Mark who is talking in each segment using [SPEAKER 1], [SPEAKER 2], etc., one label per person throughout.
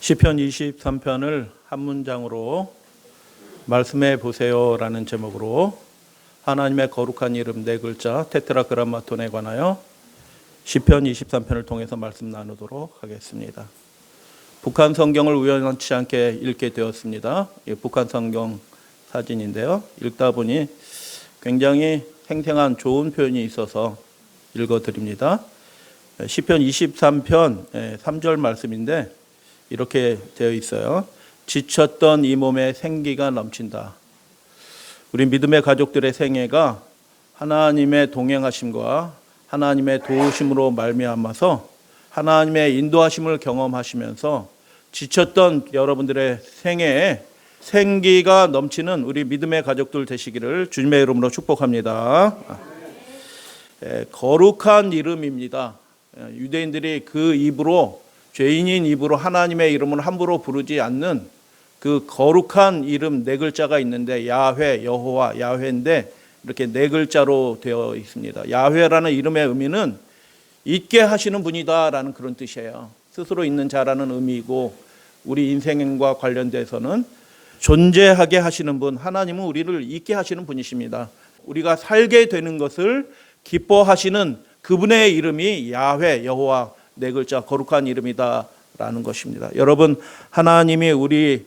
[SPEAKER 1] 시편 23편을 한 문장으로 말씀해 보세요라는 제목으로 하나님의 거룩한 이름 네 글자 테트라그람마톤에 관하여 시편 23편을 통해서 말씀 나누도록 하겠습니다. 북한 성경을 우연치 않게 읽게 되었습니다. 북한 성경 사진인데요. 읽다 보니 굉장히 생생한 좋은 표현이 있어서 읽어드립니다. 시편 23편 3절 말씀인데 이렇게 되어 있어요. 지쳤던 이 몸에 생기가 넘친다. 우리 믿음의 가족들의 생애가 하나님의 동행하심과 하나님의 도우심으로 말미암아서 하나님의 인도하심을 경험하시면서 지쳤던 여러분들의 생애에 생기가 넘치는 우리 믿음의 가족들 되시기를 주님의 이름으로 축복합니다. 거룩한 이름입니다. 유대인들이 그 입으로 죄인인 입으로 하나님의 이름을 함부로 부르지 않는 그 거룩한 이름 네 글자가 있는데 야훼, 여호와, 야훼인데 이렇게 네 글자로 되어 있습니다. 야훼라는 이름의 의미는 있게 하시는 분이다라는 그런 뜻이에요. 스스로 있는 자라는 의미이고 우리 인생과 관련돼서는 존재하게 하시는 분, 하나님은 우리를 있게 하시는 분이십니다. 우리가 살게 되는 것을 기뻐하시는 그분의 이름이 야훼, 여호와 네 글자 거룩한 이름이다라는 것입니다. 여러분, 하나님이 우리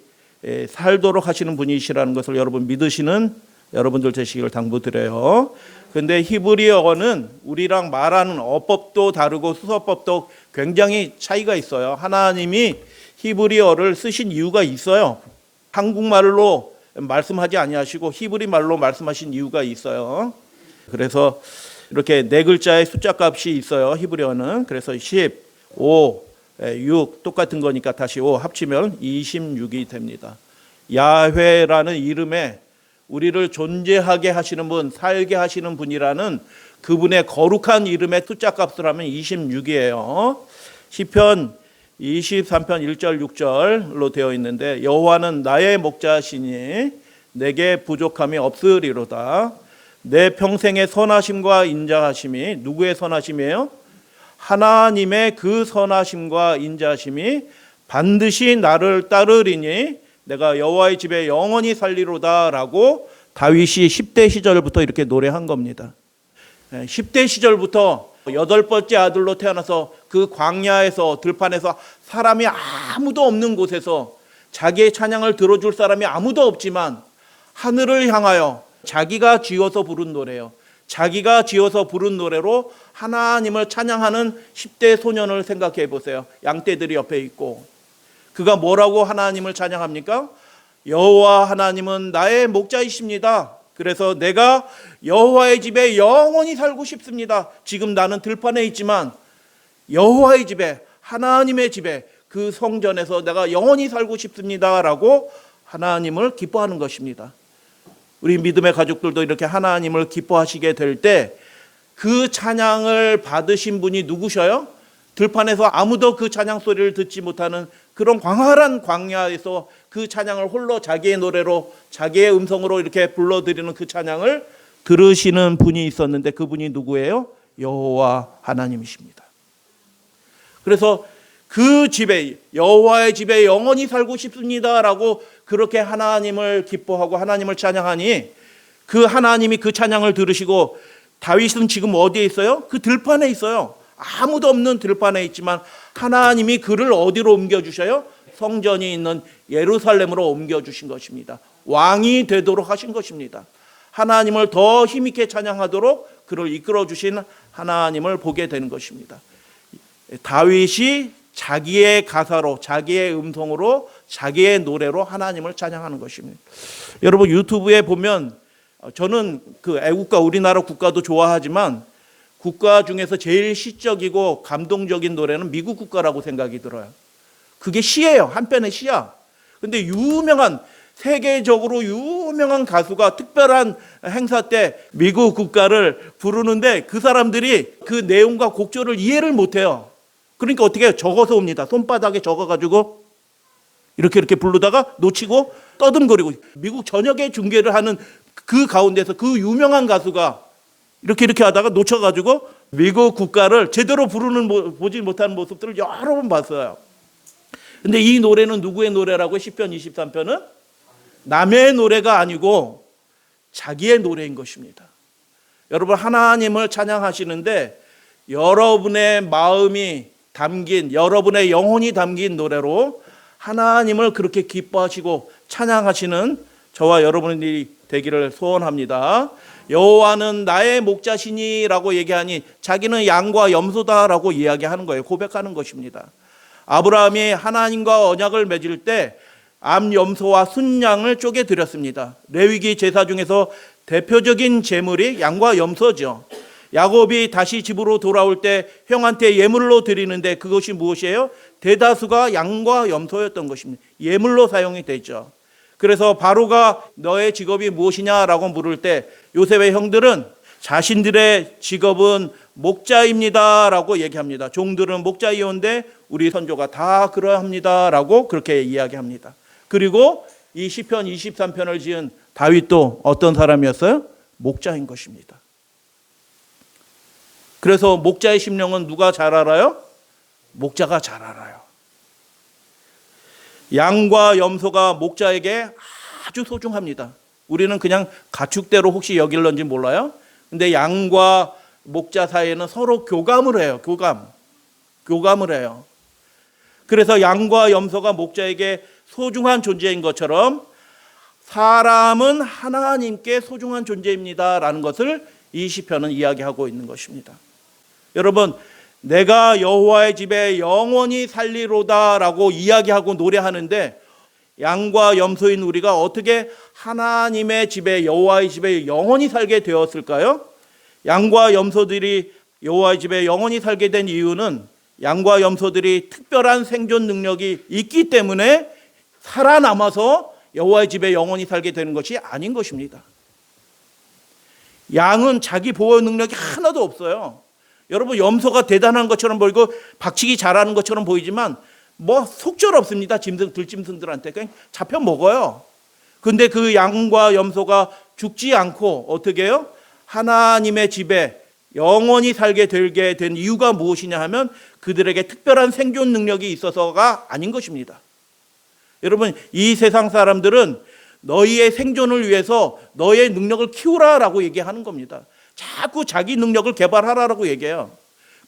[SPEAKER 1] 살도록 하시는 분이시라는 것을 여러분 믿으시는 여러분들 되시기를 당부드려요. 그런데 히브리어는 우리랑 말하는 어법도 다르고 수서법도 굉장히 차이가 있어요. 하나님이 히브리어를 쓰신 이유가 있어요. 한국말로 말씀하지 아니하시고 히브리 말로 말씀하신 이유가 있어요. 그래서 이렇게 네 글자의 숫자 값이 있어요. 히브리어는. 그래서 10, 5, 6 똑같은 거니까 다시 5 합치면 26이 됩니다. 야훼라는 이름에 우리를 존재하게 하시는 분, 살게 하시는 분이라는 그분의 거룩한 이름의 숫자 값을 하면 26이에요. 시편 23편 1절 6절로 되어 있는데 여호와는 나의 목자시니 내게 부족함이 없으리로다. 내 평생의 선하심과 인자하심이 누구의 선하심이에요? 하나님의 그 선하심과 인자하심이 반드시 나를 따르리니 내가 여호와의 집에 영원히 살리로다라고 다윗이 10대 시절부터 이렇게 노래한 겁니다. 10대 시절부터 8번째 아들로 태어나서 그 광야에서 들판에서 사람이 아무도 없는 곳에서 자기의 찬양을 들어줄 사람이 아무도 없지만 하늘을 향하여 자기가 지어서 부른 노래요. 자기가 지어서 부른 노래로 하나님을 찬양하는 10대 소년을 생각해 보세요. 양떼들이 옆에 있고 그가 뭐라고 하나님을 찬양합니까? 여호와 하나님은 나의 목자이십니다. 그래서 내가 여호와의 집에 영원히 살고 싶습니다. 지금 나는 들판에 있지만 여호와의 집에 하나님의 집에 그 성전에서 내가 영원히 살고 싶습니다라고 하나님을 기뻐하는 것입니다. 우리 믿음의 가족들도 이렇게 하나님을 기뻐하시게 될 때 그 찬양을 받으신 분이 누구셔요? 들판에서 아무도 그 찬양 소리를 듣지 못하는 그런 광활한 광야에서 그 찬양을 홀로 자기의 노래로 자기의 음성으로 이렇게 불러드리는 그 찬양을 들으시는 분이 있었는데 그분이 누구예요? 여호와 하나님이십니다. 그래서 그 집에 여호와의 집에 영원히 살고 싶습니다라고 그렇게 하나님을 기뻐하고 하나님을 찬양하니 그 하나님이 그 찬양을 들으시고 다윗은 지금 어디에 있어요? 그 들판에 있어요. 아무도 없는 들판에 있지만 하나님이 그를 어디로 옮겨주셔요? 성전이 있는 예루살렘으로 옮겨주신 것입니다. 왕이 되도록 하신 것입니다. 하나님을 더 힘있게 찬양하도록 그를 이끌어주신 하나님을 보게 되는 것입니다. 다윗이 자기의 가사로 자기의 음성으로 자기의 노래로 하나님을 찬양하는 것입니다. 여러분 유튜브에 보면 저는 그 애국가 우리나라 국가도 좋아하지만 국가 중에서 제일 시적이고 감동적인 노래는 미국 국가라고 생각이 들어요. 그게 시예요. 한편의 시야. 근데 유명한 세계적으로 유명한 가수가 특별한 행사 때 미국 국가를 부르는데 그 사람들이 그 내용과 곡조를 이해를 못해요. 그러니까 어떻게 해요? 적어서 옵니다. 손바닥에 적어가지고 이렇게 부르다가 놓치고 떠듬거리고 미국 전역에 중계를 하는 그 가운데서 그 유명한 가수가 이렇게 하다가 놓쳐가지고 미국 국가를 제대로 보지 못하는 모습들을 여러 번 봤어요. 근데 이 노래는 누구의 노래라고? 시편 23편은 남의 노래가 아니고 자기의 노래인 것입니다. 여러분, 하나님을 찬양하시는데 여러분의 마음이 담긴, 여러분의 영혼이 담긴 노래로 하나님을 그렇게 기뻐하시고 찬양하시는 저와 여러분이 되기를 소원합니다. 여호와는 나의 목자시니라고 얘기하니 자기는 양과 염소다라고 이야기하는 거예요. 고백하는 것입니다. 아브라함이 하나님과 언약을 맺을 때 암염소와 순양을 쪼개 드렸습니다. 레위기 제사 중에서 대표적인 제물이 양과 염소죠. 야곱이 다시 집으로 돌아올 때 형한테 예물로 드리는데 그것이 무엇이에요? 대다수가 양과 염소였던 것입니다. 예물로 사용이 되죠. 그래서 바로가 너의 직업이 무엇이냐라고 물을 때 요셉의 형들은 자신들의 직업은 목자입니다라고 얘기합니다. 종들은 목자이온데 우리 선조가 다 그러합니다라고 그렇게 이야기합니다. 그리고 이 시편 23편을 지은 다윗도 어떤 사람이었어요? 목자인 것입니다. 그래서 목자의 심령은 누가 잘 알아요? 목자가 잘 알아요. 양과 염소가 목자에게 아주 소중합니다. 우리는 그냥 가축대로 혹시 여길런지 몰라요. 근데 양과 목자 사이에는 서로 교감을 해요. 교감을 해요. 그래서 양과 염소가 목자에게 소중한 존재인 것처럼 사람은 하나님께 소중한 존재입니다라는 것을 이 시편은 이야기하고 있는 것입니다. 여러분, 내가 여호와의 집에 영원히 살리로다라고 이야기하고 노래하는데 양과 염소인 우리가 어떻게 하나님의 집에, 여호와의 집에 영원히 살게 되었을까요? 양과 염소들이 여호와의 집에 영원히 살게 된 이유는 양과 염소들이 특별한 생존 능력이 있기 때문에 살아남아서 여호와의 집에 영원히 살게 되는 것이 아닌 것입니다. 양은 자기 보호 능력이 하나도 없어요. 여러분, 염소가 대단한 것처럼 보이고 박치기 잘하는 것처럼 보이지만 뭐 속절없습니다. 들짐승들한테 그냥 잡혀 먹어요. 근데 그 양과 염소가 죽지 않고 어떻게 해요? 하나님의 집에 영원히 살게 되게 된 이유가 무엇이냐 하면 그들에게 특별한 생존 능력이 있어서가 아닌 것입니다. 여러분, 이 세상 사람들은 너희의 생존을 위해서 너의 능력을 키우라라고 얘기하는 겁니다. 자꾸 자기 능력을 개발하라라고 얘기해요.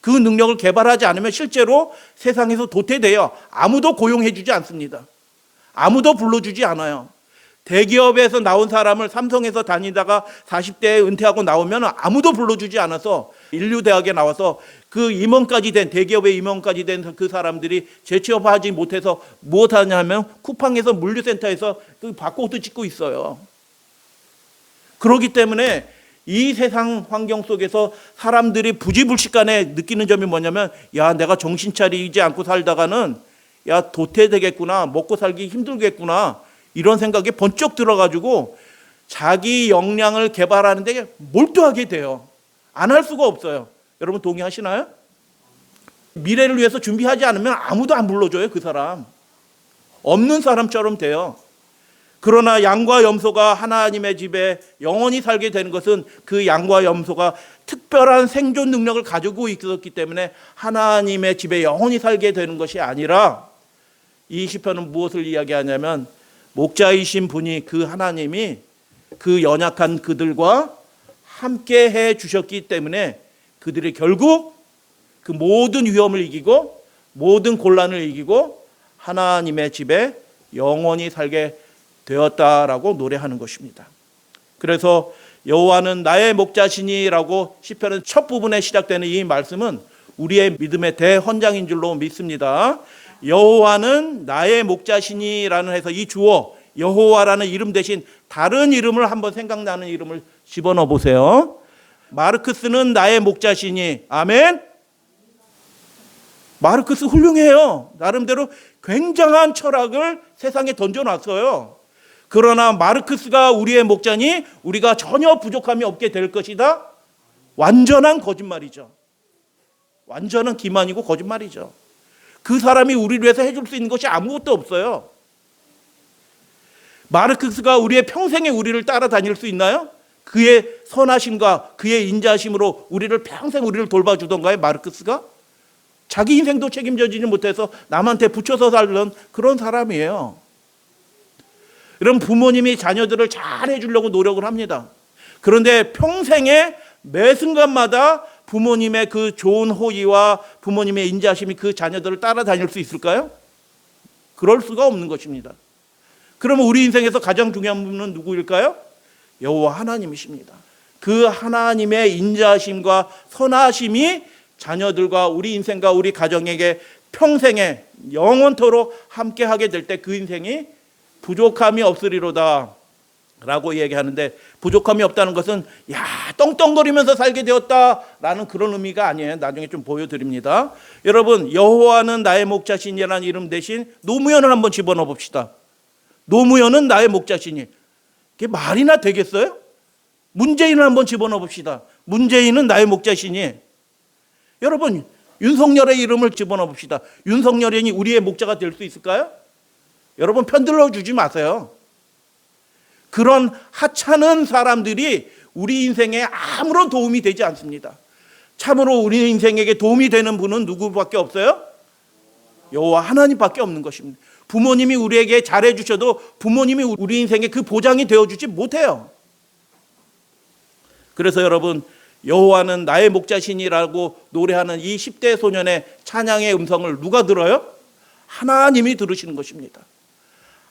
[SPEAKER 1] 그 능력을 개발하지 않으면 실제로 세상에서 도태돼요. 아무도 고용해 주지 않습니다. 아무도 불러주지 않아요. 대기업에서 나온 사람을 삼성에서 다니다가 40대에 은퇴하고 나오면 아무도 불러주지 않아서 인류대학에 나와서 그 임원까지 된, 대기업의 임원까지 된 그 사람들이 재취업하지 못해서 무엇하냐 하면 쿠팡에서 물류센터에서 그 바코드 찍고 있어요. 그렇기 때문에 이 세상 환경 속에서 사람들이 부지불식간에 느끼는 점이 뭐냐면, 야, 내가 정신 차리지 않고 살다가는 야, 도태되겠구나, 먹고 살기 힘들겠구나, 이런 생각이 번쩍 들어가지고 자기 역량을 개발하는 데 몰두하게 돼요. 안 할 수가 없어요. 여러분 동의하시나요? 미래를 위해서 준비하지 않으면 아무도 안 불러줘요. 그 사람 없는 사람처럼 돼요. 그러나 양과 염소가 하나님의 집에 영원히 살게 되는 것은 그 양과 염소가 특별한 생존 능력을 가지고 있었기 때문에 하나님의 집에 영원히 살게 되는 것이 아니라, 이 시편은 무엇을 이야기하냐면 목자이신 분이, 그 하나님이 그 연약한 그들과 함께 해 주셨기 때문에 그들이 결국 그 모든 위험을 이기고 모든 곤란을 이기고 하나님의 집에 영원히 살게 되었다라고 노래하는 것입니다. 그래서 여호와는 나의 목자시니라고 시편의 첫 부분에 시작되는 이 말씀은 우리의 믿음의 대헌장인 줄로 믿습니다. 여호와는 나의 목자시니라는 해서 이 주어 여호와라는 이름 대신 다른 이름을 한번 생각나는 이름을 집어넣어 보세요. 마르크스는 나의 목자시니. 아멘. 마르크스 훌륭해요. 나름대로 굉장한 철학을 세상에 던져놨어요. 그러나 마르크스가 우리의 목자니 우리가 전혀 부족함이 없게 될 것이다? 완전한 거짓말이죠. 완전한 기만이고 거짓말이죠. 그 사람이 우리를 위해서 해줄 수 있는 것이 아무것도 없어요. 마르크스가 우리의 평생에 우리를 따라다닐 수 있나요? 그의 선하심과 그의 인자심으로 우리를 평생 우리를 돌봐주던가요? 마르크스가? 자기 인생도 책임져지지 못해서 남한테 붙여서 살던 그런 사람이에요. 이런 부모님이 자녀들을 잘 해주려고 노력을 합니다. 그런데 평생에 매 순간마다 부모님의 그 좋은 호의와 부모님의 인자심이 그 자녀들을 따라다닐 수 있을까요? 그럴 수가 없는 것입니다. 그러면 우리 인생에서 가장 중요한 분은 누구일까요? 여호와 하나님이십니다. 그 하나님의 인자심과 선하심이 자녀들과 우리 인생과 우리 가정에게 평생에 영원토록 함께하게 될 때 그 인생이 부족함이 없으리로다 라고 얘기하는데, 부족함이 없다는 것은 야 떵떵거리면서 살게 되었다라는 그런 의미가 아니에요. 나중에 좀 보여드립니다. 여러분, 여호와는 나의 목자신이라는 이름 대신 노무현을 한번 집어넣어 봅시다. 노무현은 나의 목자신이, 그게 말이나 되겠어요? 문재인을 한번 집어넣어 봅시다. 문재인은 나의 목자신이. 여러분, 윤석열의 이름을 집어넣어 봅시다. 윤석열이 우리의 목자가 될 수 있을까요? 여러분, 편들어 주지 마세요. 그런 하찮은 사람들이 우리 인생에 아무런 도움이 되지 않습니다. 참으로 우리 인생에게 도움이 되는 분은 누구밖에 없어요? 여호와 하나님밖에 없는 것입니다. 부모님이 우리에게 잘해 주셔도 부모님이 우리 인생에 그 보장이 되어주지 못해요. 그래서 여러분, 여호와는 나의 목자신이라고 노래하는 이 10대 소년의 찬양의 음성을 누가 들어요? 하나님이 들으시는 것입니다.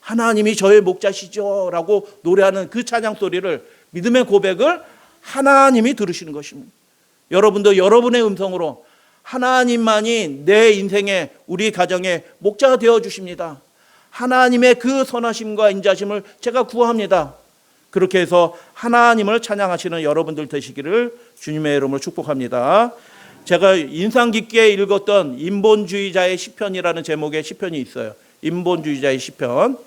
[SPEAKER 1] 하나님이 저의 목자시죠 라고 노래하는 그 찬양 소리를, 믿음의 고백을 하나님이 들으시는 것입니다. 여러분도 여러분의 음성으로 하나님만이 내 인생에, 우리 가정에 목자가 되어주십니다. 하나님의 그 선하심과 인자심을 제가 구합니다. 그렇게 해서 하나님을 찬양하시는 여러분들 되시기를 주님의 이름으로 축복합니다. 제가 인상 깊게 읽었던 인본주의자의 시편이라는 제목의 시편이 있어요. 인본주의자의 시편.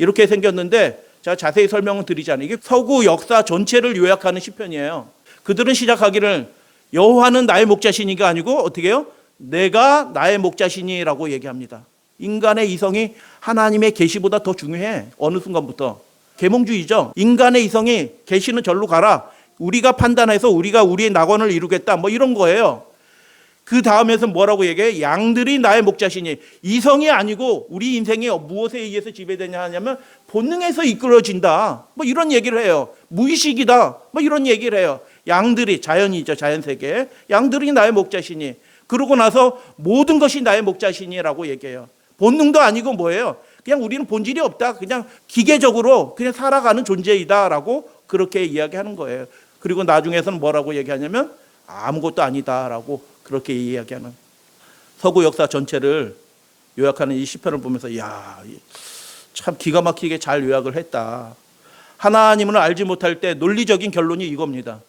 [SPEAKER 1] 이렇게 생겼는데 제가 자세히 설명을 드리지 않아요. 이게 서구 역사 전체를 요약하는 시편이에요. 그들은 시작하기를 여호와는 나의 목자신이가 아니고 어떻게 해요? 내가 나의 목자신이라고 얘기합니다. 인간의 이성이 하나님의 계시보다 더 중요해. 어느 순간부터. 계몽주의죠. 인간의 이성이 계시는 절로 가라. 우리가 판단해서 우리가 우리의 낙원을 이루겠다. 뭐 이런 거예요. 그 다음에서 뭐라고 얘기해? 양들이 나의 목자시니. 이성이 아니고 우리 인생이 무엇에 의해서 지배되냐 하냐면 본능에서 이끌어진다. 뭐 이런 얘기를 해요. 무의식이다. 뭐 이런 얘기를 해요. 양들이, 자연이죠. 자연세계. 양들이 나의 목자시니. 그러고 나서 모든 것이 나의 목자시니라고 얘기해요. 본능도 아니고 뭐예요? 그냥 우리는 본질이 없다. 그냥 기계적으로 그냥 살아가는 존재이다라고 그렇게 이야기하는 거예요. 그리고 나중에서는 뭐라고 얘기하냐면 아무것도 아니다라고 그렇게 이야기하는, 서구 역사 전체를 요약하는 이 시편을 보면서 야, 참 기가 막히게 잘 요약을 했다. 하나님을 알지 못할 때 논리적인 결론이 이겁니다.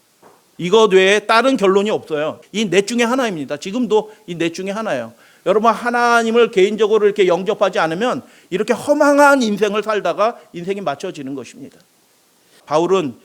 [SPEAKER 1] 이것 외에 다른 결론이 없어요. 이 넷 중에 하나입니다. 지금도 이 넷 중에 하나예요. 여러분, 하나님을 개인적으로 이렇게 영접하지 않으면 이렇게 허망한 인생을 살다가 인생이 맞춰지는 것입니다. 바울은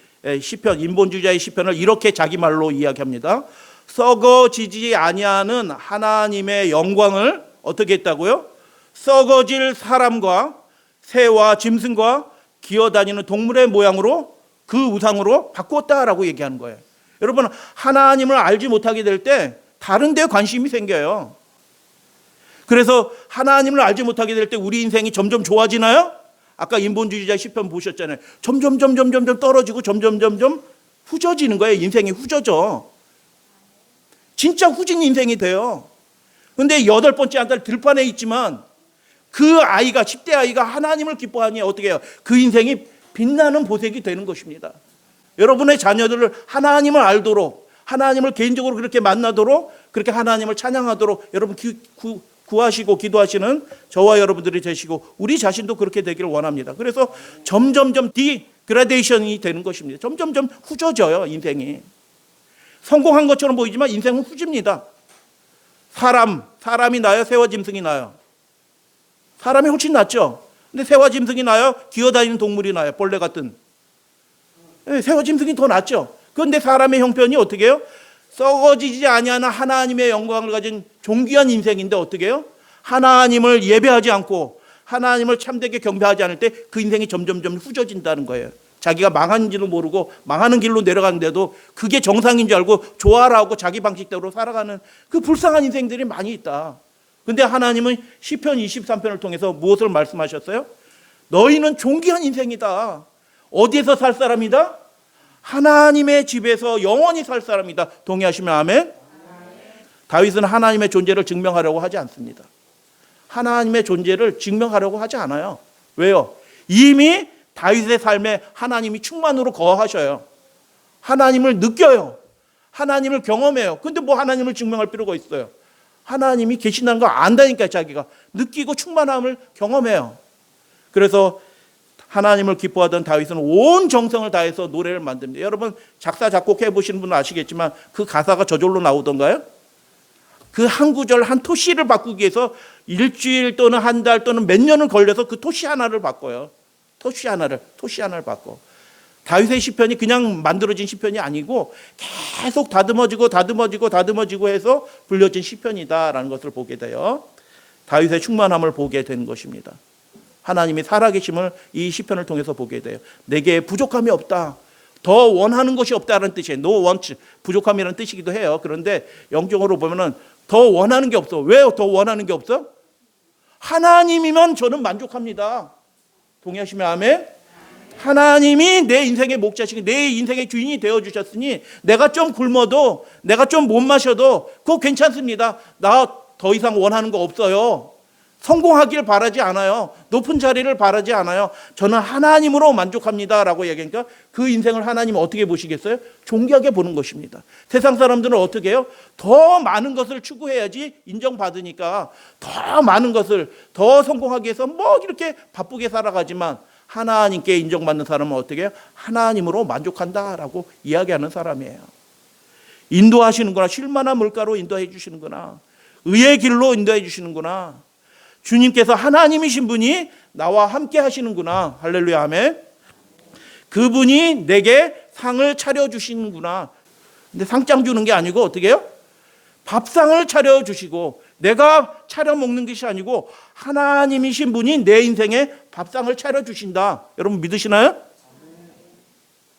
[SPEAKER 1] 시편, 인본주의자의 시편을 이렇게 자기 말로 이야기합니다. 썩어지지 아니하는 하나님의 영광을 어떻게 했다고요? 썩어질 사람과 새와 짐승과 기어다니는 동물의 모양으로, 그 우상으로 바꾸었다라고 얘기하는 거예요. 여러분, 하나님을 알지 못하게 될 때 다른 데 관심이 생겨요. 그래서 하나님을 알지 못하게 될 때 우리 인생이 점점 좋아지나요? 아까 인본주의자 시편 보셨잖아요. 점점 떨어지고 점점 후져지는 거예요. 인생이 후져져. 진짜 후진 인생이 돼요. 근데 8번째 아들 들판에 있지만 그 아이가, 10대 아이가 하나님을 기뻐하니 어떻게 해요? 그 인생이 빛나는 보색이 되는 것입니다. 여러분의 자녀들을 하나님을 알도록, 하나님을 개인적으로 그렇게 만나도록, 그렇게 하나님을 찬양하도록 여러분 구하시고 기도하시는 저와 여러분들이 되시고 우리 자신도 그렇게 되기를 원합니다. 그래서 점점점 디그라데이션이 되는 것입니다. 점점점 후져져요, 인생이. 성공한 것처럼 보이지만 인생은 후집니다. 사람이 나요? 새와 짐승이 나요? 사람이 훨씬 낫죠. 근데 새와 짐승이 나요? 기어다니는 동물이 나요? 벌레 같은. 새와 짐승이 더 낫죠. 그런데 사람의 형편이 어떻게 해요? 썩어지지 아니하는 하나님의 영광을 가진 존귀한 인생인데 어떻게 해요? 하나님을 예배하지 않고 하나님을 참되게 경배하지 않을 때 그 인생이 점점점 후져진다는 거예요. 자기가 망한지도 모르고 망하는 길로 내려가는데도 그게 정상인 줄 알고 좋아라 하고 자기 방식대로 살아가는 그 불쌍한 인생들이 많이 있다. 근데 하나님은 시편 23편을 통해서 무엇을 말씀하셨어요? 너희는 존귀한 인생이다. 어디에서 살 사람이다? 하나님의 집에서 영원히 살 사람이다. 동의하시면 아멘? 다윗은 하나님의 존재를 증명하려고 하지 않습니다. 하나님의 존재를 증명하려고 하지 않아요. 왜요? 이미 다윗의 삶에 하나님이 충만으로 거하셔요. 하나님을 느껴요. 하나님을 경험해요. 근데 뭐 하나님을 증명할 필요가 있어요. 하나님이 계신다는 걸 안다니까 자기가 느끼고 충만함을 경험해요. 그래서 하나님을 기뻐하던 다윗은 온 정성을 다해서 노래를 만듭니다. 여러분 작사 작곡해 보시는 분은 아시겠지만 그 가사가 저절로 나오던가요? 그 한 구절 한 토시를 바꾸기 위해서 일주일 또는 한 달 또는 몇 년을 걸려서 그 토시 하나를 바꿔요. 토시 하나를 바꿔. 다윗의 시편이 그냥 만들어진 시편이 아니고 계속 다듬어지고 해서 불려진 시편이다라는 것을 보게 돼요. 다윗의 충만함을 보게 되는 것입니다. 하나님이 살아계심을 이 시편을 통해서 보게 돼요. 내게 부족함이 없다. 더 원하는 것이 없다는 뜻이에요. No want, 부족함이라는 뜻이기도 해요. 그런데 영적으로 보면은 더 원하는 게 없어. 왜 더 원하는 게 없어? 하나님이면 저는 만족합니다. 동의하시면 아멘? 하나님이 내 인생의 목자시고 내 인생의 주인이 되어주셨으니 내가 좀 굶어도 내가 좀 못 마셔도 그거 괜찮습니다. 나 더 이상 원하는 거 없어요. 성공하길 바라지 않아요. 높은 자리를 바라지 않아요. 저는 하나님으로 만족합니다 라고 얘기하니까 그 인생을 하나님은 어떻게 보시겠어요? 존귀하게 보는 것입니다. 세상 사람들은 어떻게 해요? 더 많은 것을 추구해야지 인정받으니까 더 많은 것을 더 성공하기 위해서 뭐 이렇게 바쁘게 살아가지만 하나님께 인정받는 사람은 어떻게 해요? 하나님으로 만족한다라고 이야기하는 사람이에요. 인도하시는구나. 쉴만한 물가로 인도해 주시는구나. 의의 길로 인도해 주시는구나. 주님께서 하나님이신 분이 나와 함께 하시는구나. 할렐루야 아멘. 그분이 내게 상을 차려주시는구나. 근데 상장 주는 게 아니고 어떻게 해요? 밥상을 차려주시고 내가 차려 먹는 것이 아니고 하나님이신 분이 내 인생에 밥상을 차려주신다. 여러분 믿으시나요?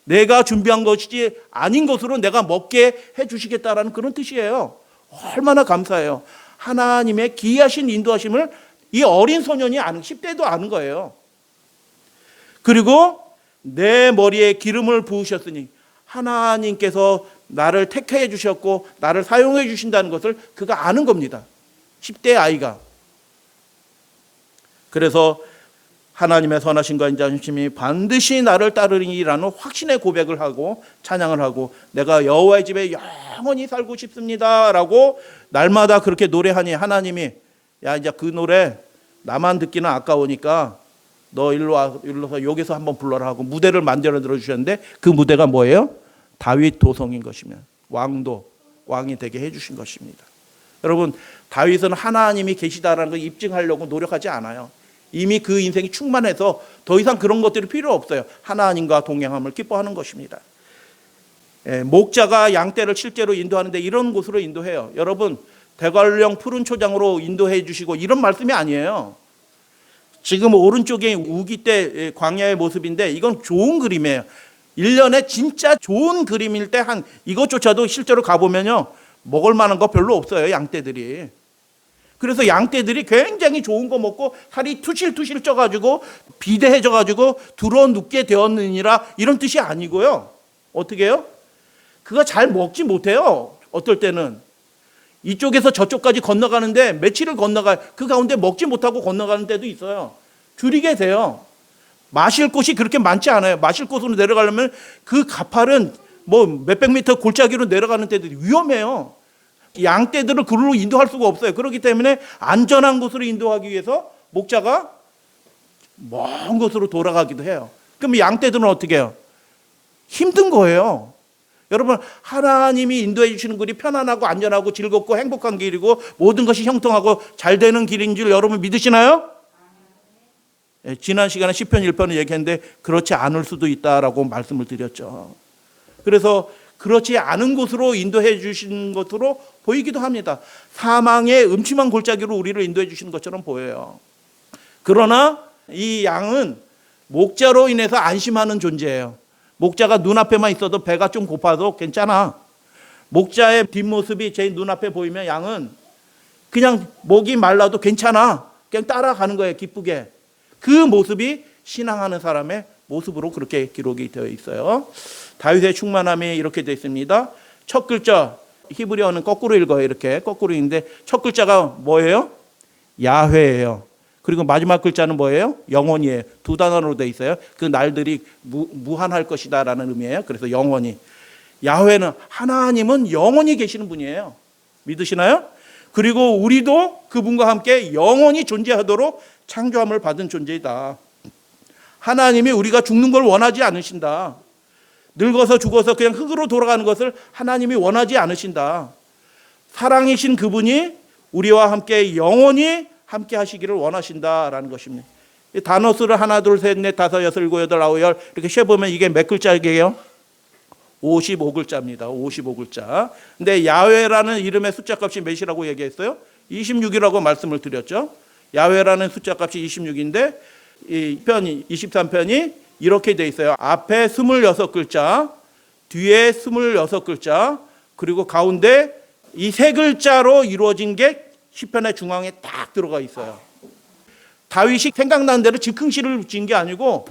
[SPEAKER 1] 내가 준비한 것이지 아닌 것으로 내가 먹게 해주시겠다라는 그런 뜻이에요. 얼마나 감사해요. 하나님의 기이하신 인도하심을 이 어린 소년이 10대도 아는 거예요. 그리고 내 머리에 기름을 부으셨으니 하나님께서 나를 택해 주셨고 나를 사용해 주신다는 것을 그가 아는 겁니다. 10대 아이가. 그래서 하나님의 선하심과 인자하심이 반드시 나를 따르리라는 확신의 고백을 하고 찬양을 하고 내가 여호와의 집에 영원히 살고 싶습니다라고 날마다 그렇게 노래하니 하나님이 야 이제 그 노래 나만 듣기는 아까우니까 너 일로서 여기서 한번 불러라 하고 무대를 만들어 주셨는데 그 무대가 뭐예요? 다윗 도성인 것이면 왕이 되게 해주신 것입니다. 여러분 다윗은 하나님이 계시다라는 걸 입증하려고 노력하지 않아요. 이미 그 인생이 충만해서 더 이상 그런 것들이 필요 없어요. 하나님과 동행함을 기뻐하는 것입니다. 목자가 양떼를 실제로 인도하는데 이런 곳으로 인도해요. 여러분 대관령 푸른 초장으로 인도해 주시고 이런 말씀이 아니에요. 지금 오른쪽에 우기 때 광야의 모습인데 이건 좋은 그림이에요. 1년에 진짜 좋은 그림일 때 한 이것조차도 실제로 가보면요 먹을 만한 거 별로 없어요. 양떼들이. 그래서 양떼들이 굉장히 좋은 거 먹고 살이 투실투실 쪄가지고 비대해져가지고 들어 눕게 되었느니라 이런 뜻이 아니고요. 어떻게 해요? 그거 잘 먹지 못해요. 어떨 때는 이쪽에서 저쪽까지 건너가는데 며칠을 건너가요. 그 가운데 먹지 못하고 건너가는 때도 있어요. 줄이게 돼요. 마실 곳이 그렇게 많지 않아요. 마실 곳으로 내려가려면 그 가파른 뭐 몇백 미터 골짜기로 내려가는 때도 위험해요. 양떼들을 그리로 인도할 수가 없어요. 그렇기 때문에 안전한 곳으로 인도하기 위해서 목자가 먼 곳으로 돌아가기도 해요. 그럼 양떼들은 어떻게 해요? 힘든 거예요. 여러분 하나님이 인도해 주시는 길이 편안하고 안전하고 즐겁고 행복한 길이고 모든 것이 형통하고 잘 되는 길인 줄 여러분 믿으시나요? 지난 시간에 시편 1편을 얘기했는데 그렇지 않을 수도 있다라고 말씀을 드렸죠. 그래서 그렇지 않은 곳으로 인도해 주신 것으로 보이기도 합니다. 사망의 음침한 골짜기로 우리를 인도해 주시는 것처럼 보여요. 그러나 이 양은 목자로 인해서 안심하는 존재예요. 목자가 눈앞에만 있어도 배가 좀 고파도 괜찮아. 목자의 뒷모습이 제 눈앞에 보이면 양은 그냥 목이 말라도 괜찮아. 그냥 따라가는 거예요, 기쁘게. 그 모습이 신앙하는 사람의 모습으로 그렇게 기록이 되어 있어요. 다윗의 충만함이 이렇게 되어 있습니다. 첫 글자, 히브리어는 거꾸로 읽어요. 이렇게 거꾸로 읽는데 첫 글자가 뭐예요? 야훼예요. 그리고 마지막 글자는 뭐예요? 영원이에요. 두 단어로 되어 있어요. 그 날들이 무한할 것이다 라는 의미예요. 그래서 영원히. 야훼는 하나님은 영원히 계시는 분이에요. 믿으시나요? 그리고 우리도 그분과 함께 영원히 존재하도록 창조함을 받은 존재이다. 하나님이 우리가 죽는 걸 원하지 않으신다. 늙어서 죽어서 그냥 흙으로 돌아가는 것을 하나님이 원하지 않으신다. 사랑이신 그분이 우리와 함께 영원히 함께 하시기를 원하신다라는 것입니다. 단어 수를 하나, 둘, 셋, 넷, 다섯, 여섯, 일곱, 여덟, 아홉, 열 이렇게 세보면 이게 몇 글자이게요? 55글자입니다. 55글자. 근데 야훼라는 이름의 숫자 값이 몇이라고 얘기했어요? 26이라고 말씀을 드렸죠. 야훼라는 숫자 값이 26인데 이 편 23편이 이렇게 돼 있어요. 앞에 26글자, 뒤에 26글자, 그리고 가운데 이 세 글자로 이루어진 게 시편의 중앙에 딱 들어가 있어요. 다윗이 생각나는 대로 즉흥시를 지은 게 아니고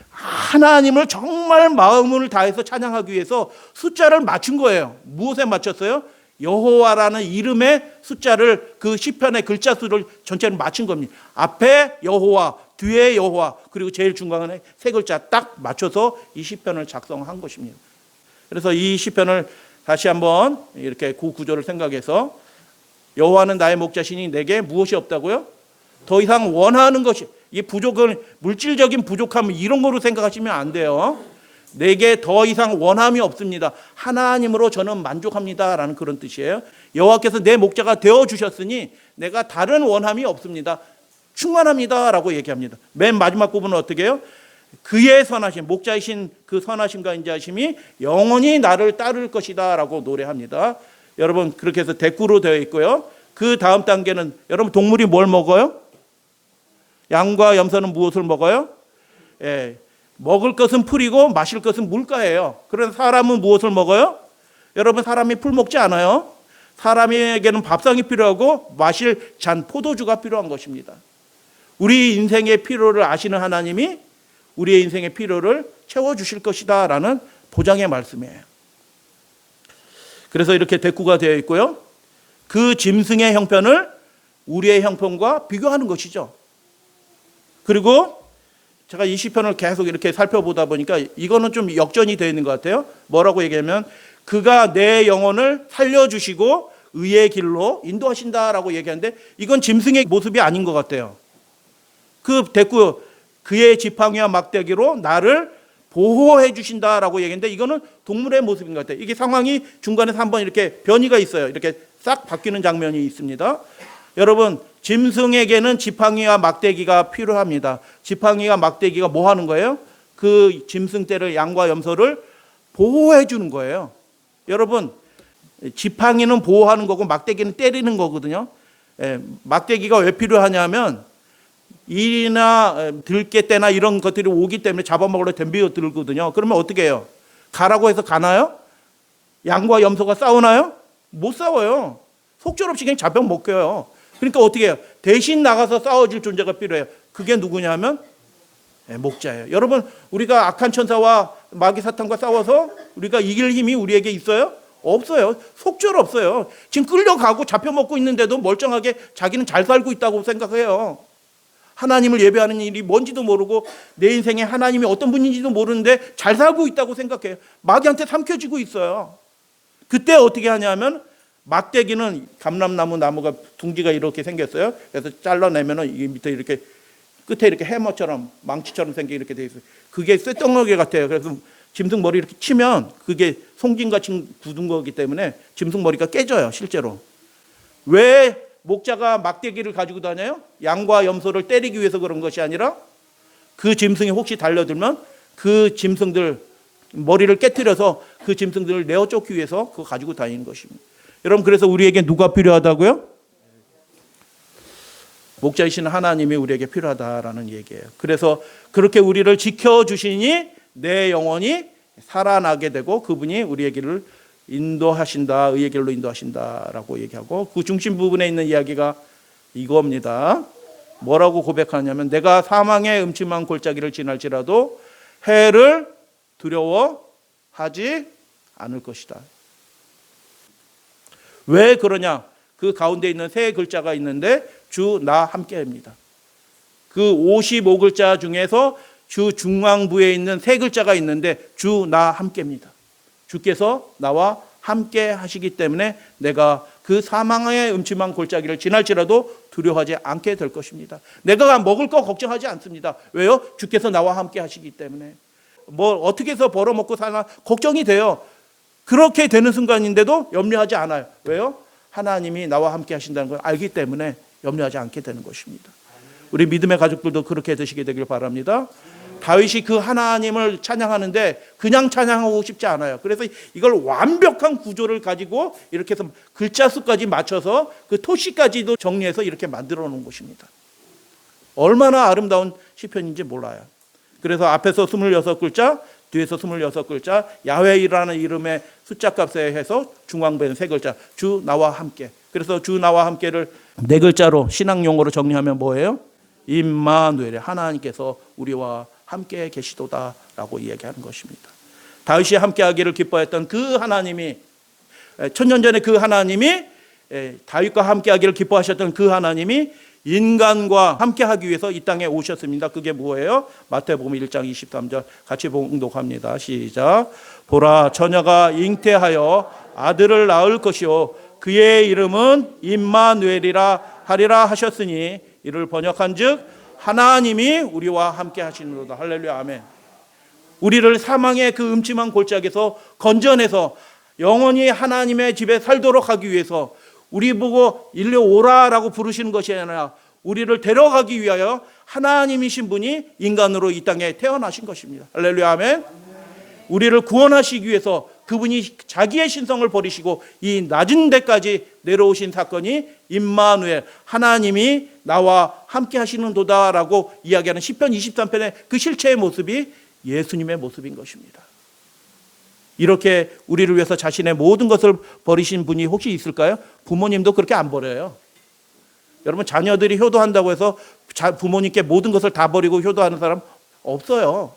[SPEAKER 1] 하나님을 정말 마음을 다해서 찬양하기 위해서 숫자를 맞춘 거예요. 무엇에 맞췄어요? 여호와라는 이름의 숫자를 그 시편의 글자 수를 전체를 맞춘 겁니다. 앞에 여호와, 뒤에 여호와, 그리고 제일 중간에 세 글자 딱 맞춰서 이 시편을 작성한 것입니다. 그래서 이 시편을 다시 한번 이렇게 그 구조를 생각해서 여호와는 나의 목자시니 내게 무엇이 없다고요? 더 이상 원하는 것이, 이 부족은 물질적인 부족함 이런 거로 생각하시면 안 돼요. 내게 더 이상 원함이 없습니다. 하나님으로 저는 만족합니다라는 그런 뜻이에요. 여호와께서 내 목자가 되어 주셨으니 내가 다른 원함이 없습니다. 충만합니다라고 얘기합니다. 맨 마지막 부분은 어떻게 해요? 그의 선하심, 목자이신 그 선하심과 인자하심이 영원히 나를 따를 것이다라고 노래합니다. 여러분 그렇게 해서 대꾸로 되어 있고요. 그 다음 단계는 여러분 동물이 뭘 먹어요? 양과 염소는 무엇을 먹어요? 먹을 것은 풀이고 마실 것은 물가예요. 그래서 사람은 무엇을 먹어요? 여러분 사람이 풀 먹지 않아요. 사람에게는 밥상이 필요하고 마실 잔 포도주가 필요한 것입니다. 우리 인생의 필요를 아시는 하나님이 우리의 인생의 필요를 채워주실 것이다 라는 보장의 말씀이에요. 그래서 이렇게 대꾸가 되어 있고요. 그 짐승의 형편을 우리의 형편과 비교하는 것이죠. 그리고 제가 이 시편을 계속 이렇게 살펴보다 보니까 이거는 좀 역전이 되어 있는 것 같아요. 뭐라고 얘기하면 그가 내 영혼을 살려주시고 의의 길로 인도하신다라고 얘기하는데 이건 짐승의 모습이 아닌 것 같아요. 그 대꾸 그의 지팡이와 막대기로 나를 보호해 주신다라고 얘기했는데 이거는 동물의 모습인 것 같아요. 이게 상황이 중간에서 한번 이렇게 변이가 있어요. 이렇게 싹 바뀌는 장면이 있습니다. 여러분 짐승에게는 지팡이와 막대기가 필요합니다. 지팡이와 막대기가 뭐 하는 거예요? 그 짐승 떼를 양과 염소를 보호해 주는 거예요. 여러분 지팡이는 보호하는 거고 막대기는 때리는 거거든요. 막대기가 왜 필요하냐면 일이나 들깨떼나 이런 것들이 오기 때문에 잡아먹으려 덤비어 들거든요. 그러면 어떻게 해요? 가라고 해서 가나요? 양과 염소가 싸우나요? 못 싸워요. 속절없이 그냥 잡아먹혀요. 그러니까 어떻게 해요? 대신 나가서 싸워줄 존재가 필요해요. 그게 누구냐면 목자예요. 여러분 우리가 악한 천사와 마귀 사탄과 싸워서 우리가 이길 힘이 우리에게 있어요? 없어요. 속절없어요. 지금 끌려가고 잡혀먹고 있는데도 멀쩡하게 자기는 잘 살고 있다고 생각해요. 하나님을 예배하는 일이 뭔지도 모르고 내 인생에 하나님이 어떤 분인지도 모르는데 잘 살고 있다고 생각해요. 마귀한테 삼켜지고 있어요. 그때 어떻게 하냐면 막대기는 감람나무 나무가 둥지가 이렇게 생겼어요. 그래서 잘라내면은 이게 밑에 이렇게 끝에 이렇게 해머처럼 망치처럼 생기게 이렇게 돼 있어요. 그게 쇳덩어리 같아요. 그래서 짐승 머리 이렇게 치면 그게 송진같이 굳은 거기 때문에 짐승 머리가 깨져요. 실제로. 왜 목자가 막대기를 가지고 다녀요? 양과 염소를 때리기 위해서 그런 것이 아니라 그 짐승이 혹시 달려들면 그 짐승들 머리를 깨트려서 그 짐승들을 내어 쫓기 위해서 그거 가지고 다니는 것입니다. 여러분 그래서 우리에게 누가 필요하다고요? 목자이신 하나님이 우리에게 필요하다라는 얘기예요. 그래서 그렇게 우리를 지켜주시니 내 영혼이 살아나게 되고 그분이 우리의 길을 인도하신다, 의의 길로 인도하신다라고 얘기하고, 그 중심 부분에 있는 이야기가 이겁니다. 뭐라고 고백하냐면, 내가 사망의 음침한 골짜기를 지날지라도 해를 두려워하지 않을 것이다. 왜 그러냐? 그 가운데 있는 세 글자가 있는데 주 나 함께입니다. 그 55글자 중에서 주 중앙부에 있는 세 글자가 있는데 주 나 함께입니다. 주께서 나와 함께 하시기 때문에 내가 그 사망의 음침한 골짜기를 지날지라도 두려워하지 않게 될 것입니다. 내가 먹을 거 걱정하지 않습니다. 왜요? 주께서 나와 함께 하시기 때문에. 뭐 어떻게 해서 벌어먹고 사나 걱정이 돼요. 그렇게 되는 순간인데도 염려하지 않아요. 왜요? 하나님이 나와 함께 하신다는 걸 알기 때문에 염려하지 않게 되는 것입니다. 우리 믿음의 가족들도 그렇게 되시게 되길 바랍니다. 다윗이 그 하나님을 찬양하는데 그냥 찬양하고 싶지 않아요. 그래서 이걸 완벽한 구조를 가지고 이렇게 해서 글자 수까지 맞춰서 그 토시까지도 정리해서 이렇게 만들어 놓은 것입니다. 얼마나 아름다운 시편인지 몰라요. 그래서 앞에서 26글자, 뒤에서 26글자, 야훼이라는 이름의 숫자 값에 해서 중앙부에는 3글자, 주 나와 함께. 그래서 주 나와 함께를 4글자로 신앙 용어로 정리하면 뭐예요? 임마누엘, 하나님께서 우리와 함께 계시도다라고 이야기하는 것입니다. 다윗이 함께하기를 기뻐했던 그 하나님이, 천년 전에 그 하나님이, 다윗과 함께하기를 기뻐하셨던 그 하나님이 인간과 함께하기 위해서 이 땅에 오셨습니다. 그게 뭐예요? 마태복음 1장 23절 같이 봉독합니다. 시작. 보라, 처녀가 잉태하여 아들을 낳을 것이요 그의 이름은 임마누엘이라 하리라 하셨으니 이를 번역한즉 하나님이 우리와 함께 하시는도다. 할렐루야, 아멘. 우리를 사망의 그 음침한 골짜기에서 건져내서 영원히 하나님의 집에 살도록 하기 위해서 우리 보고 일로 오라라고 부르시는 것이 아니라 우리를 데려가기 위하여 하나님이신 분이 인간으로 이 땅에 태어나신 것입니다. 할렐루야, 아멘. 우리를 구원하시기 위해서 그분이 자기의 신성을 버리시고 이 낮은 데까지 내려오신 사건이 임마누엘, 하나님이 나와 함께 하시는 도다라고 이야기하는 시편 23편의 그 실체의 모습이 예수님의 모습인 것입니다. 이렇게 우리를 위해서 자신의 모든 것을 버리신 분이 혹시 있을까요? 부모님도 그렇게 안 버려요. 여러분, 자녀들이 효도한다고 해서 부모님께 모든 것을 다 버리고 효도하는 사람 없어요.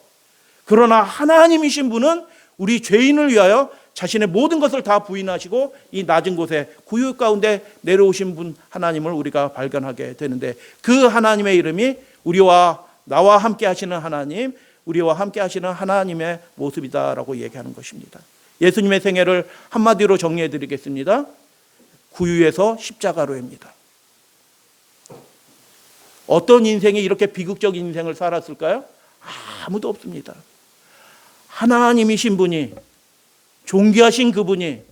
[SPEAKER 1] 그러나 하나님이신 분은 우리 죄인을 위하여 자신의 모든 것을 다 부인하시고 이 낮은 곳에 구육 가운데 내려오신 분 하나님을 우리가 발견하게 되는데, 그 하나님의 이름이 우리와 나와 함께 하시는 하나님, 우리와 함께 하시는 하나님의 모습이다라고 얘기하는 것입니다. 예수님의 생애를 한마디로 정리해 드리겠습니다. 구유에서 십자가로입니다. 어떤 인생이 이렇게 비극적인 인생을 살았을까요? 아무도 없습니다. 하나님이신 분이, 존귀하신 그분이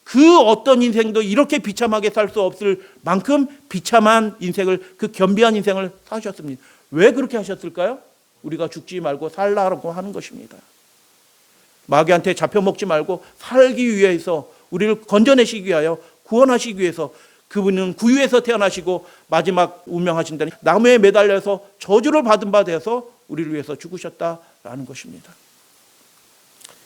[SPEAKER 1] 그 어떤 인생도 이렇게 비참하게 살 수 없을 만큼 비참한 인생을, 그 겸비한 인생을 사셨습니다. 왜 그렇게 하셨을까요? 우리가 죽지 말고 살라고 하는 것입니다. 마귀한테 잡혀먹지 말고 살기 위해서, 우리를 건져내시기 위하여, 구원하시기 위해서 그분은 구유에서 태어나시고 마지막 운명하신다니 나무에 매달려서 저주를 받은 바 되어서 우리를 위해서 죽으셨다라는 것입니다.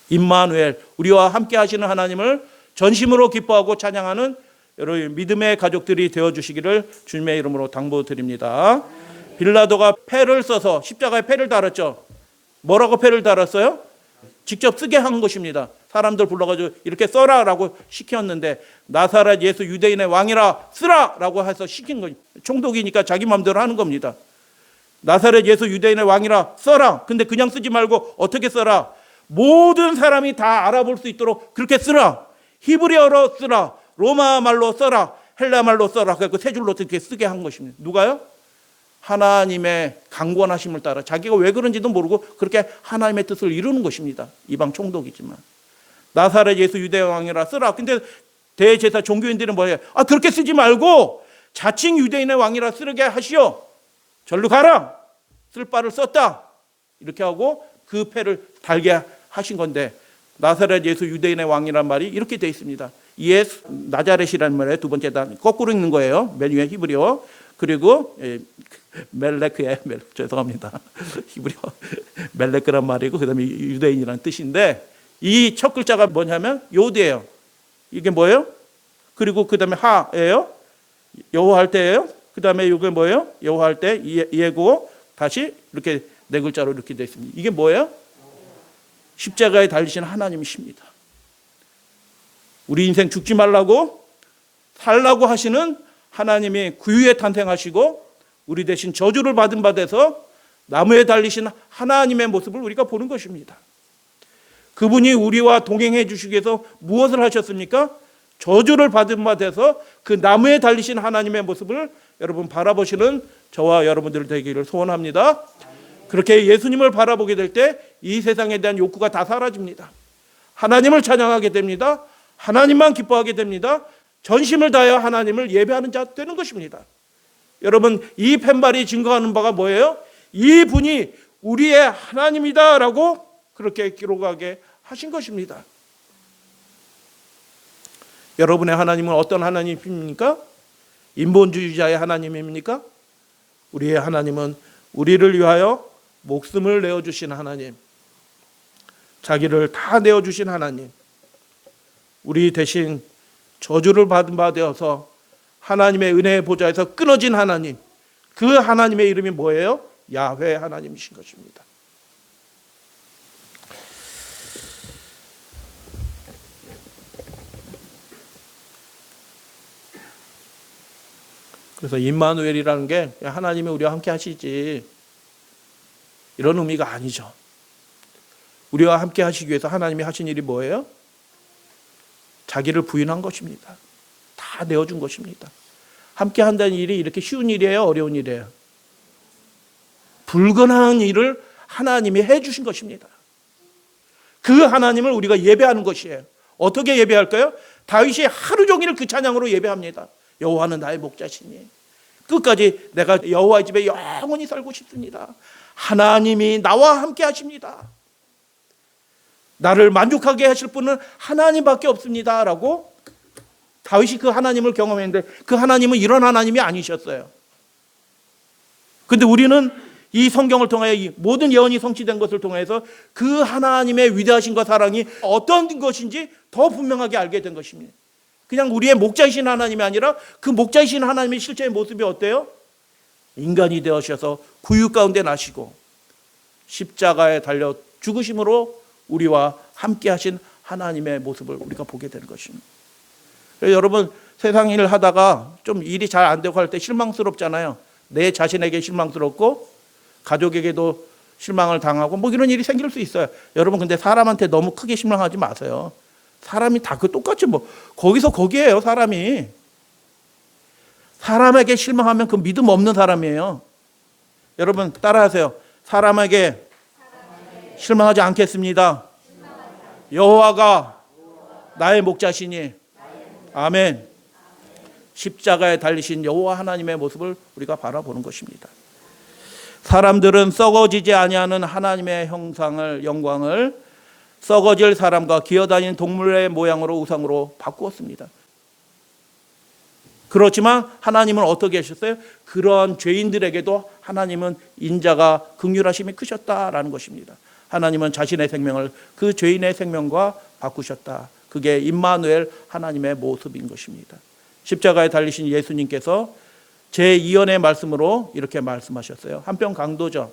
[SPEAKER 1] 임마누엘, 우리와 함께 하시는 하나님을 전심으로 기뻐하고 찬양하는 여러분 믿음의 가족들이 되어주시기를 주님의 이름으로 당부드립니다. 빌라도가 패를 써서 십자가에 패를 달았죠. 뭐라고 패를 달았어요? 직접 쓰게 한 것입니다. 사람들 불러가지고 이렇게 써라라고 시켰는데, 나사렛 예수 유대인의 왕이라 쓰라라고 해서 시킨 거예요. 총독이니까 자기 마음대로 하는 겁니다. 나사렛 예수 유대인의 왕이라 써라. 근데 그냥 쓰지 말고 어떻게 써라? 모든 사람이 다 알아볼 수 있도록 그렇게 쓰라. 히브리어로 쓰라. 로마 말로 써라. 헬라 말로 써라. 그래서 세 줄로 이렇게 쓰게 한 것입니다. 누가요? 하나님의 강권하심을 따라 자기가 왜 그런지도 모르고 그렇게 하나님의 뜻을 이루는 것입니다. 이방 총독이지만. 나사렛 예수 유대 왕이라 쓰라. 근데 대제사 종교인들은 뭐예요? 그렇게 쓰지 말고 자칭 유대인의 왕이라 쓰게 하시오. 절로 가라. 쓸 바를 썼다. 이렇게 하고 그 패를 달게 하신 건데, 나사렛 예수 유대인의 왕이란 말이 이렇게 되어 있습니다. 예수 나자렛이라는 말에 두 번째 단 거꾸로 읽는 거예요. 맨 위에 히브리어. 그리고 멜레크의 죄송합니다. 히브리어 멜레크란 말이고 그다음에 유대인이라는 뜻인데 이 첫 글자가 뭐냐면 요드예요. 이게 뭐예요? 그리고 그다음에 하예요. 여호와할 때예요. 그다음에 이게 뭐예요? 여호와할 때 예고 다시 이렇게 네 글자로 이렇게 되어 있습니다. 이게 뭐예요? 십자가에 달리신 하나님이십니다. 우리 인생 죽지 말라고 살라고 하시는 하나님이 구유에 탄생하시고 우리 대신 저주를 받은 바 돼서 나무에 달리신 하나님의 모습을 우리가 보는 것입니다. 그분이 우리와 동행해 주시기 위해서 무엇을 하셨습니까? 저주를 받은 바 돼서 그 나무에 달리신 하나님의 모습을 여러분 바라보시는 저와 여러분들 되기를 소원합니다. 그렇게 예수님을 바라보게 될 때 이 세상에 대한 욕구가 다 사라집니다. 하나님을 찬양하게 됩니다. 하나님만 기뻐하게 됩니다. 전심을 다하여 하나님을 예배하는 자 되는 것입니다. 여러분 이 펜발이 증거하는 바가 뭐예요? 이 분이 우리의 하나님이다라고 그렇게 기록하게 하신 것입니다. 여러분의 하나님은 어떤 하나님입니까? 인본주의자의 하나님입니까? 우리의 하나님은 우리를 위하여 목숨을 내어주신 하나님, 자기를 다 내어주신 하나님, 우리 대신 저주를 받은 바 되어서 하나님의 은혜의 보좌에서 끊어진 하나님, 그 하나님의 이름이 뭐예요? 야훼 하나님이신 것입니다. 그래서 임마누엘이라는 게 하나님이 우리와 함께 하시지 이런 의미가 아니죠. 우리와 함께 하시기 위해서 하나님이 하신 일이 뭐예요? 자기를 부인한 것입니다. 다 내어준 것입니다. 함께 한다는 일이 이렇게 쉬운 일이에요? 어려운 일이에요? 불가능한 일을 하나님이 해주신 것입니다. 그 하나님을 우리가 예배하는 것이에요. 어떻게 예배할까요? 다윗이 하루 종일 그 찬양으로 예배합니다. 여호와는 나의 목자시니 끝까지 내가 여호와의 집에 영원히 살고 싶습니다. 하나님이 나와 함께 하십니다. 나를 만족하게 하실 분은 하나님밖에 없습니다 라고 다윗이 그 하나님을 경험했는데 그 하나님은 이런 하나님이 아니셨어요. 그런데 우리는 이 성경을 통하여 이 모든 예언이 성취된 것을 통해서 그 하나님의 위대하심과 사랑이 어떤 것인지 더 분명하게 알게 된 것입니다. 그냥 우리의 목자이신 하나님이 아니라 그 목자이신 하나님의 실제의 모습이 어때요? 인간이 되어셔서 구유 가운데 나시고 십자가에 달려 죽으심으로 우리와 함께 하신 하나님의 모습을 우리가 보게 되는 것입니다. 여러분 세상 일을 하다가 좀 일이 잘 안 되고 할 때 실망스럽잖아요. 내 자신에게 실망스럽고 가족에게도 실망을 당하고 뭐 이런 일이 생길 수 있어요. 여러분 근데 사람한테 너무 크게 실망하지 마세요. 사람이 다 그 똑같이 뭐 거기서 거기에요. 사람이 사람에게 실망하면 그 믿음 없는 사람이에요. 여러분 따라하세요. 사람에게 실망하지 않겠습니다. 여호와가 나의 목자시니 아멘. 십자가에 달리신 여호와 하나님의 모습을 우리가 바라보는 것입니다. 사람들은 썩어지지 아니하는 하나님의 형상을 영광을 썩어질 사람과 기어다니는 동물의 모양으로 우상으로 바꾸었습니다. 그렇지만 하나님은 어떻게 하셨어요? 그러한 죄인들에게도 하나님은 인자가 긍휼하심이 크셨다라는 것입니다. 하나님은 자신의 생명을 그 죄인의 생명과 바꾸셨다. 그게 임마누엘 하나님의 모습인 것입니다. 십자가에 달리신 예수님께서 제2연의 말씀으로 이렇게 말씀하셨어요. 한편 강도죠.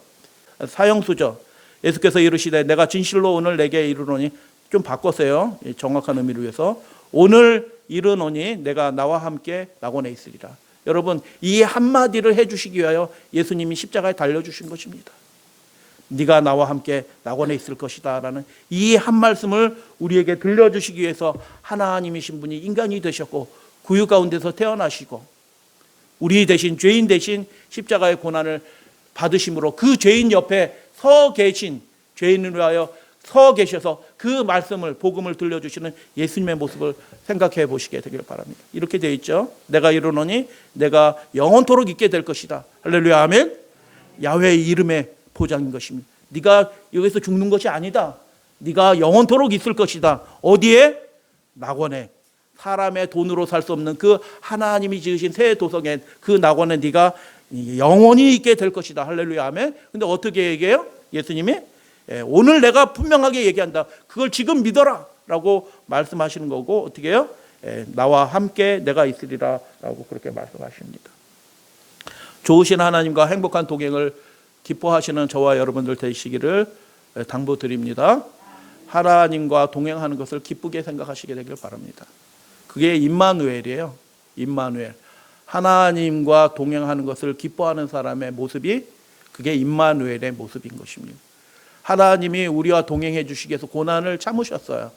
[SPEAKER 1] 사형수죠. 예수께서 이르시되 내가 진실로 오늘 내게 이르노니 좀 바꿨어요. 정확한 의미를 위해서. 오늘 이르노니 내가 나와 함께 낙원에 있으리라. 여러분 이 한마디를 해주시기 위하여 예수님이 십자가에 달려주신 것입니다. 네가 나와 함께 낙원에 있을 것이다 라는 이 한 말씀을 우리에게 들려주시기 위해서 하나님이신 분이 인간이 되셨고 구유 가운데서 태어나시고 우리 대신 죄인 대신 십자가의 고난을 받으심으로 그 죄인 옆에 서 계신 죄인을 위하여 서 계셔서 그 말씀을 복음을 들려주시는 예수님의 모습을 생각해 보시게 되길 바랍니다. 이렇게 되어 있죠. 내가 이르노니 내가 영원토록 있게 될 것이다. 할렐루야 아멘. 야훼의 이름의 보장인 것입니다. 네가 여기서 죽는 것이 아니다. 네가 영원토록 있을 것이다. 어디에? 낙원에. 사람의 돈으로 살 수 없는 그 하나님이 지으신 새 도성에 그 낙원에 네가 영원히 있게 될 것이다. 할렐루야 아멘. 근데 어떻게 얘기해요? 예수님이 오늘 내가 분명하게 얘기한다. 그걸 지금 믿어라 라고 말씀하시는 거고, 어떻게 해요? 나와 함께 내가 있으리라 라고 그렇게 말씀하십니다. 좋으신 하나님과 행복한 동행을 기뻐하시는 저와 여러분들 되시기를 당부드립니다. 하나님과 동행하는 것을 기쁘게 생각하시게 되길 바랍니다. 그게 임마누엘이에요. 임마누엘. 하나님과 동행하는 것을 기뻐하는 사람의 모습이 그게 임마누엘의 모습인 것입니다. 하나님이 우리와 동행해 주시기 위해서 고난을 참으셨어요.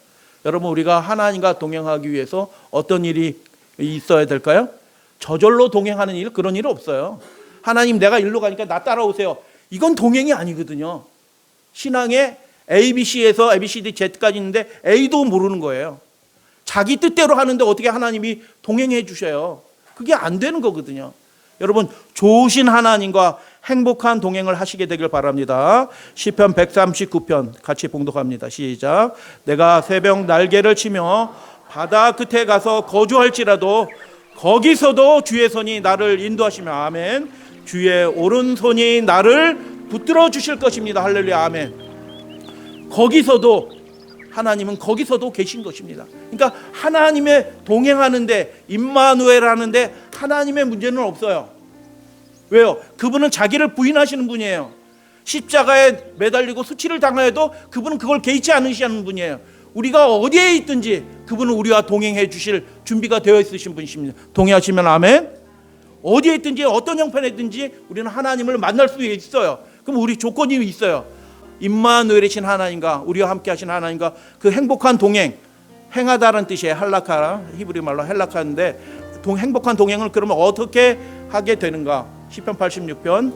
[SPEAKER 1] 여러분, 우리가 하나님과 동행하기 위해서 어떤 일이 있어야 될까요? 저절로 동행하는 일, 그런 일 없어요. 하나님 내가 일로 가니까 나 따라오세요. 이건 동행이 아니거든요. 신앙에 ABC에서 ABCD Z까지 있는데 A도 모르는 거예요. 자기 뜻대로 하는데 어떻게 하나님이 동행해 주셔요? 그게 안 되는 거거든요. 여러분, 좋으신 하나님과 행복한 동행을 하시게 되길 바랍니다. 시편 139편 같이 봉독합니다. 시작. 내가 새벽 날개를 치며 바다 끝에 가서 거주할지라도 거기서도 주의 손이 나를 인도하시며 아멘. 주의 오른손이 나를 붙들어 주실 것입니다. 할렐루야 아멘. 거기서도 하나님은 거기서도 계신 것입니다. 그러니까 하나님의 동행하는데 임마누엘 하는데 하나님의 문제는 없어요. 왜요? 그분은 자기를 부인하시는 분이에요. 십자가에 매달리고 수치를 당하여도 그분은 그걸 개의치 않으시는 분이에요. 우리가 어디에 있든지 그분은 우리와 동행해 주실 준비가 되어 있으신 분이십니다. 동의하시면 아멘. 어디에 있든지 어떤 형편에 있든지 우리는 하나님을 만날 수 있어요. 그럼 우리 조건이 있어요. 임마누엘이신 하나님과 우리와 함께 하신 하나님과 그 행복한 동행, 행하다라는 뜻이에요. 할라카, 히브리 말로 헬라카인데 행복한 동행을 그러면 어떻게 하게 되는가? 시편 86편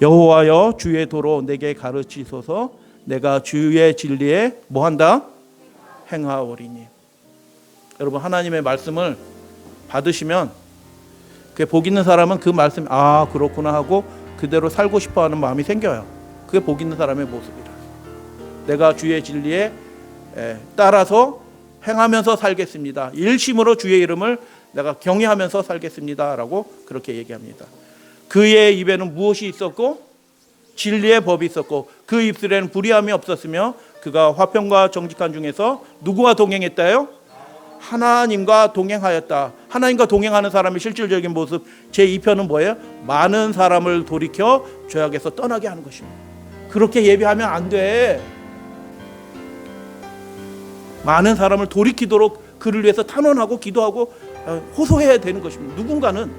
[SPEAKER 1] 여호와여 주의 도로 내게 가르치소서. 내가 주의 진리에 뭐한다? 행하오리니. 여러분, 하나님의 말씀을 받으시면 그 복 있는 사람은 그 말씀 그렇구나 하고 그대로 살고 싶어하는 마음이 생겨요. 그게 복 있는 사람의 모습이라. 내가 주의 진리에 따라서 행하면서 살겠습니다. 일심으로 주의 이름을 내가 경외하면서 살겠습니다 라고 그렇게 얘기합니다. 그의 입에는 무엇이 있었고 진리의 법이 있었고 그 입술에는 불의함이 없었으며 그가 화평과 정직한 중에서 누구와 동행했다요? 하나님과 동행하였다. 하나님과 동행하는 사람의 실질적인 모습 제2편은 뭐예요? 많은 사람을 돌이켜 죄악에서 떠나게 하는 것입니다. 그렇게 예배하면 안 돼. 많은 사람을 돌이키도록 그를 위해서 탄원하고 기도하고 호소해야 되는 것입니다. 누군가는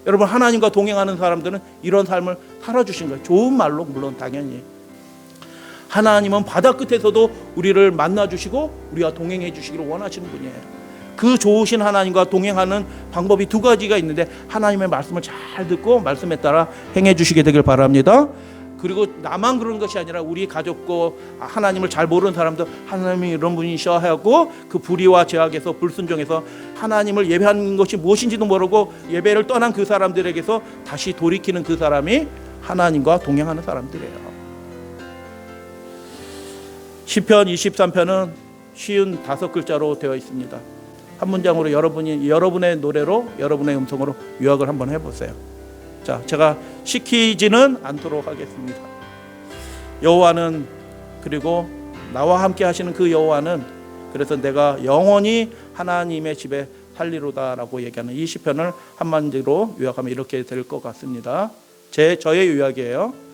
[SPEAKER 1] 여러분 하나님과 동행하는 사람들은 이런 삶을 살아주신 거예요. 좋은 말로 물론 당연히. 하나님은 바다 끝에서도 우리를 만나주시고 우리와 동행해 주시기를 원하시는 분이에요. 그 좋으신 하나님과 동행하는 방법이 두 가지가 있는데 하나님의 말씀을 잘 듣고 말씀에 따라 행해 주시게 되길 바랍니다. 그리고 나만 그런 것이 아니라 우리 가족고 하나님을 잘 모르는 사람도 하나님이 이런 분이셔 하고 그 불의와 죄악에서 불순종해서 하나님을 예배하는 것이 무엇인지도 모르고 예배를 떠난 그 사람들에게서 다시 돌이키는 그 사람이 하나님과 동행하는 사람들이에요. 시편 23편은 쉬운 5글자로 되어 있습니다. 한 문장으로 여러분의 노래로 여러분의 음성으로 요약을 한번 해보세요. 자, 제가 시키지는 않도록 하겠습니다. 여호와는, 그리고 나와 함께 하시는 그 여호와는, 그래서 내가 영원히 하나님의 집에 살리로다라고 얘기하는 이 시편을 한마디로 요약하면 이렇게 될 것 같습니다. 저의 요약이에요.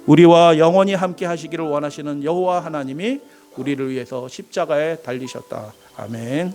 [SPEAKER 1] 우리와 영원히 함께 하시기를 원하시는 여호와 하나님이 우리를 위해서 십자가에 달리셨다. 아멘.